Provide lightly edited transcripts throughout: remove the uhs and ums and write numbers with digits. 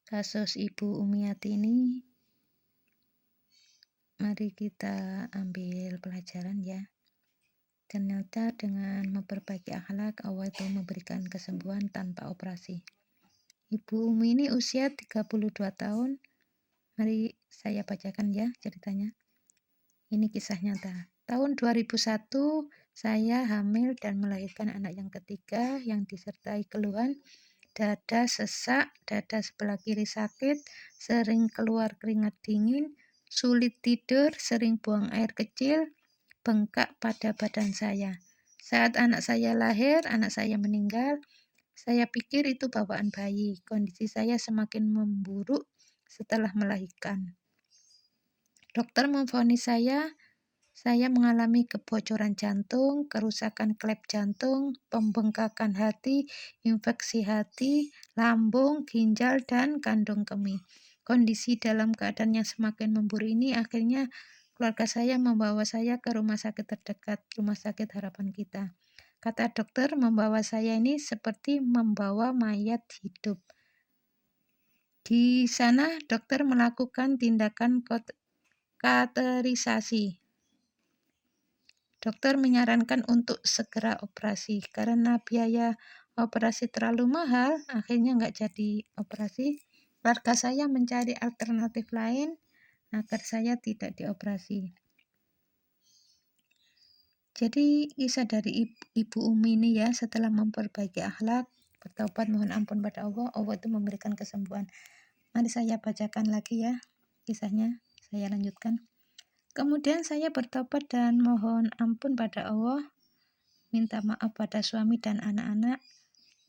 Kasus Ibu Umiati ini, mari kita ambil pelajaran ya. Ternyata dengan memperbaiki akhlak, Allah itu memberikan kesembuhan tanpa operasi. Ibu Umi ini usia 32 tahun. Mari saya bacakan ya ceritanya. Ini kisah nyata. Tahun 2001, saya hamil dan melahirkan anak yang ketiga yang disertai keluhan dada sesak, dada sebelah kiri sakit, sering keluar keringat dingin, sulit tidur, sering buang air kecil, bengkak pada badan saya. Saat anak saya lahir, anak saya meninggal. Saya pikir itu bawaan bayi. Kondisi saya semakin memburuk setelah melahirkan. Dokter memvonis saya mengalami kebocoran jantung, kerusakan klep jantung, pembengkakan hati, infeksi hati, lambung, ginjal, dan kandung kemih. Kondisi dalam keadaan yang semakin memburuk ini akhirnya keluarga saya membawa saya ke rumah sakit terdekat, Rumah Sakit Harapan Kita. Kata dokter, membawa saya ini seperti membawa mayat hidup. Di sana dokter melakukan tindakan katerisasi. Dokter menyarankan untuk segera operasi karena biaya operasi terlalu mahal, akhirnya nggak jadi operasi. Keluarga saya mencari alternatif lain agar saya tidak dioperasi. Jadi kisah dari Ibu Umi ini ya, setelah memperbaiki akhlak, bertobat mohon ampun pada Allah, Allah itu memberikan kesembuhan. Mari saya bacakan lagi ya kisahnya, saya lanjutkan. Kemudian saya bertobat dan mohon ampun pada Allah, minta maaf pada suami dan anak-anak,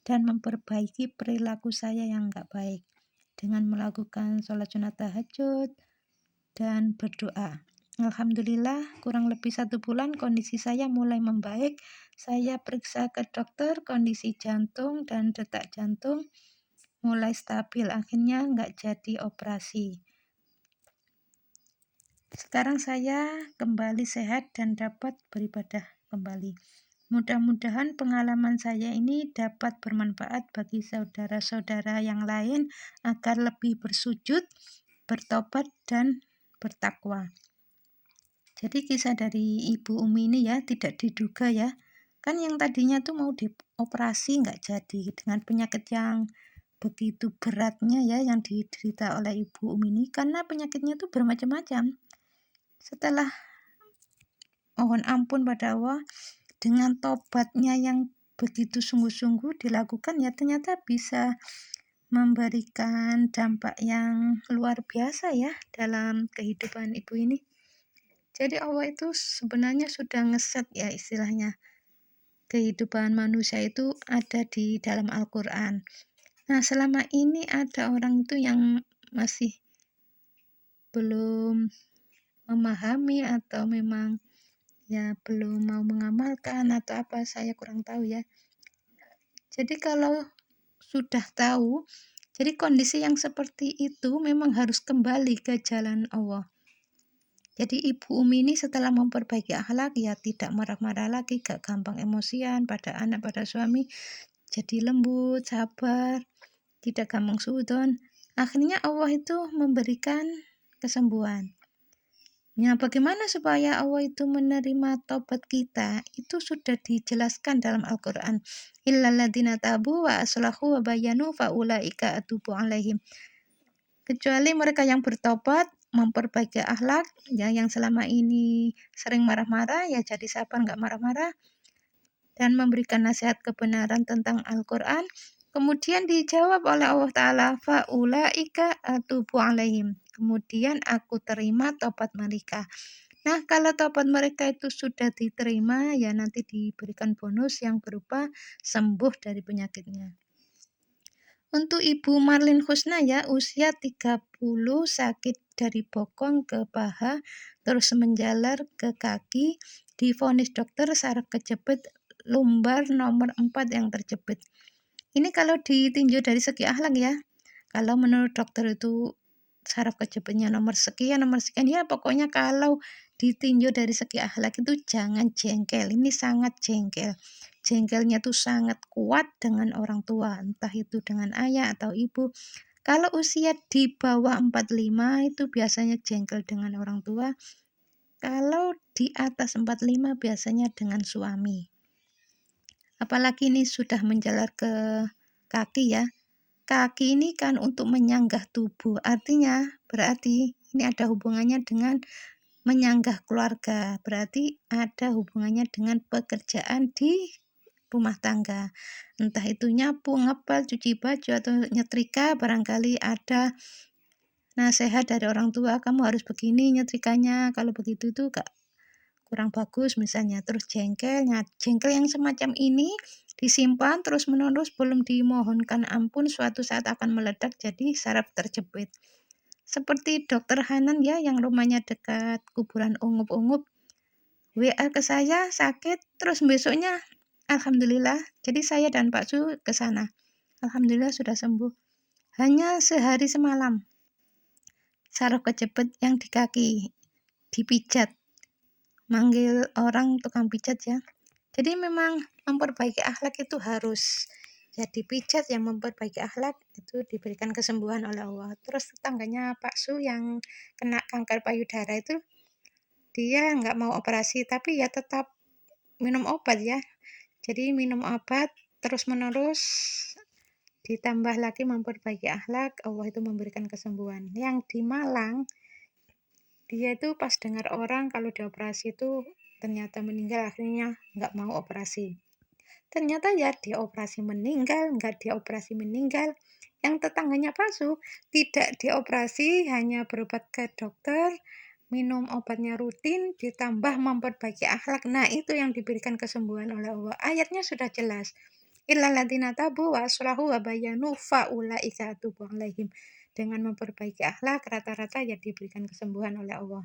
dan memperbaiki perilaku saya yang enggak baik dengan melakukan sholat sunat tahajud dan berdoa. Alhamdulillah, kurang lebih 1 bulan kondisi saya mulai membaik. Saya periksa ke dokter, kondisi jantung dan detak jantung mulai stabil, akhirnya enggak jadi operasi. Sekarang saya kembali sehat dan dapat beribadah kembali. Mudah-mudahan pengalaman saya ini dapat bermanfaat bagi saudara-saudara yang lain agar lebih bersujud, bertobat, dan bertakwa. Jadi kisah dari Ibu Umi ini ya tidak diduga ya. Kan yang tadinya tuh mau dioperasi nggak jadi dengan penyakit yang begitu beratnya ya yang diderita oleh Ibu Umi ini, karena penyakitnya tuh bermacam-macam. Setelah mohon ampun pada Allah, dengan tobatnya yang begitu sungguh-sungguh dilakukan ya ternyata bisa memberikan dampak yang luar biasa ya dalam kehidupan ibu ini. Jadi Allah itu sebenarnya sudah ngeset ya istilahnya. Kehidupan manusia itu ada di dalam Al-Quran. Nah selama ini ada orang itu yang masih belum memahami atau memang ya belum mau mengamalkan atau apa, saya kurang tahu ya. Jadi kalau sudah tahu, jadi kondisi yang seperti itu memang harus kembali ke jalan Allah. Jadi Ibu Umi ini setelah memperbaiki akhlak ya tidak marah-marah lagi, gak gampang emosian pada anak, pada suami, jadi lembut, sabar, tidak gampang suudzon. Akhirnya Allah itu memberikan kesembuhan. Ya, bagaimana supaya Allah itu menerima taubat kita? Itu sudah dijelaskan dalam Al-Quran. Illal ladzina tabu wa aslahu wa bayanu fa ulaika atubu alaihim. Kecuali mereka yang bertobat, memperbaiki akhlak, ya yang selama ini sering marah-marah, ya jadi sabar nggak marah-marah, dan memberikan nasihat kebenaran tentang Al-Quran. Kemudian dijawab oleh Allah Ta'ala, fa'ulaika atubu alaihim. Kemudian aku terima taubat mereka. Nah, kalau taubat mereka itu sudah diterima, ya nanti diberikan bonus yang berupa sembuh dari penyakitnya. Untuk Ibu Marlin Husna ya, usia 30, sakit dari bokong ke paha, terus menjalar ke kaki, divonis dokter saraf kejepit lumbar nomor 4 yang terjepit. Ini kalau ditinjau dari segi akhlak ya, kalau menurut dokter itu saraf kejepitnya nomor sekian, ya pokoknya kalau ditinjau dari segi akhlak itu jangan jengkel, ini sangat jengkel. Jengkelnya tuh sangat kuat dengan orang tua, entah itu dengan ayah atau ibu. Kalau usia di bawah 45 itu biasanya jengkel dengan orang tua, kalau di atas 45 biasanya dengan suami. Apalagi ini sudah menjalar ke kaki ya. Kaki ini kan untuk menyanggah tubuh, artinya berarti ini ada hubungannya dengan menyanggah keluarga, berarti ada hubungannya dengan pekerjaan di rumah tangga. Entah itu nyapu, ngepel, cuci baju, atau nyetrika, barangkali ada nasihat dari orang tua, kamu harus begini nyetrikanya, kalau begitu itu gak kurang bagus misalnya. Terus jengkel yang semacam ini disimpan terus menerus, belum dimohonkan ampun, suatu saat akan meledak jadi saraf terjepit. Seperti dokter Hanan ya, yang rumahnya dekat kuburan ungup-ungup, WA ke saya sakit, terus besoknya alhamdulillah, jadi saya dan Pak Su ke sana, alhamdulillah sudah sembuh. Hanya sehari semalam saraf kejepit yang di kaki, dipijat, manggil orang tukang pijat ya. Jadi memang memperbaiki akhlak itu harus ya, dipijat yang memperbaiki akhlak itu diberikan kesembuhan oleh Allah. Terus tetangganya Pak Su yang kena kanker payudara itu, dia nggak mau operasi tapi ya tetap minum obat ya. Jadi minum obat terus menerus, ditambah lagi memperbaiki akhlak, Allah itu memberikan kesembuhan. Yang di Malang, dia itu pas dengar orang kalau dioperasi itu ternyata meninggal, akhirnya nggak mau operasi. Ternyata ya dioperasi meninggal, nggak dioperasi meninggal. Yang tetangganya Pasu tidak dioperasi, hanya berobat ke dokter, minum obatnya rutin, ditambah memperbaiki akhlak. Nah itu yang diberikan kesembuhan oleh Allah. Ayatnya sudah jelas. Illal ladzina tabu wa aslahu wa bayanu faulaika atubu alaihim. Dengan memperbaiki akhlak rata-rata ya diberikan kesembuhan oleh Allah.